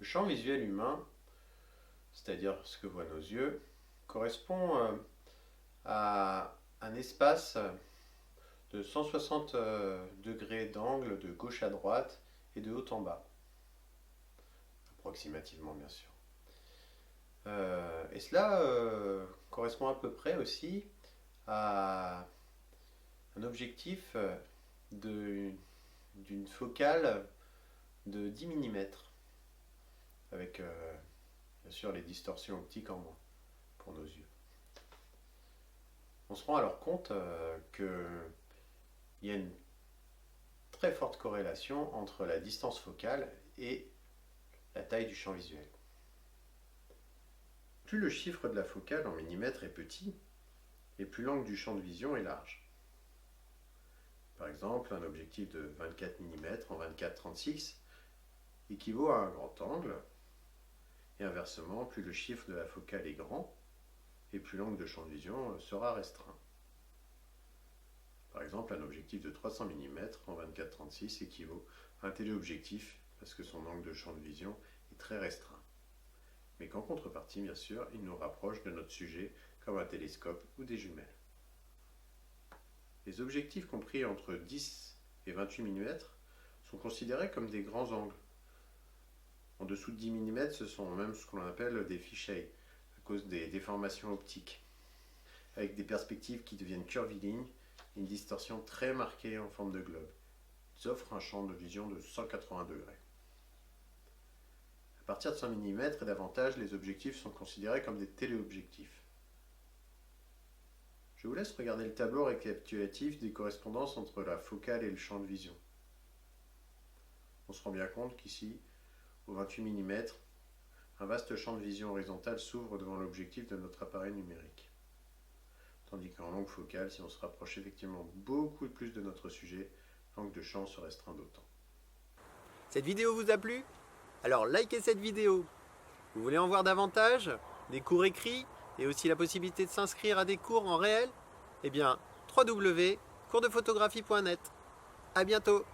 Le champ visuel humain, c'est-à-dire ce que voient nos yeux, correspond à un espace de 160 degrés d'angle de gauche à droite et de haut en bas, approximativement bien sûr. Et cela correspond à peu près aussi à un objectif d'une focale de 10 mm, avec bien sûr les distorsions optiques en moins pour nos yeux. On se rend alors compte qu'il y a une très forte corrélation entre la distance focale et la taille du champ visuel. Plus le chiffre de la focale en millimètres est petit, et plus l'angle du champ de vision est large. Par exemple, un objectif de 24 mm en 24-36 équivaut à un grand angle, et inversement, plus le chiffre de la focale est grand, et plus l'angle de champ de vision sera restreint. Par exemple, un objectif de 300 mm en 24-36 équivaut à un téléobjectif parce que son angle de champ de vision est très restreint. Mais qu'en contrepartie, bien sûr, il nous rapproche de notre sujet comme un télescope ou des jumelles. Les objectifs compris entre 10 et 28 mm sont considérés comme des grands angles. En dessous de 10 mm, ce sont même ce qu'on appelle des fisheye, à cause des déformations optiques, avec des perspectives qui deviennent curvilignes et une distorsion très marquée en forme de globe. Ils offrent un champ de vision de 180 degrés. À partir de 100 mm et davantage, les objectifs sont considérés comme des téléobjectifs. Je vous laisse regarder le tableau récapitulatif des correspondances entre la focale et le champ de vision. On se rend bien compte qu'ici, au 28 mm, un vaste champ de vision horizontale s'ouvre devant l'objectif de notre appareil numérique. Tandis qu'en longue focale, si on se rapproche effectivement beaucoup plus de notre sujet, l'angle de champ se restreint d'autant. Cette vidéo vous a plu? Alors likez cette vidéo. Vous voulez en voir davantage? Des cours écrits et aussi la possibilité de s'inscrire à des cours en réel? Eh bien, www.coursdephotographie.net. À bientôt.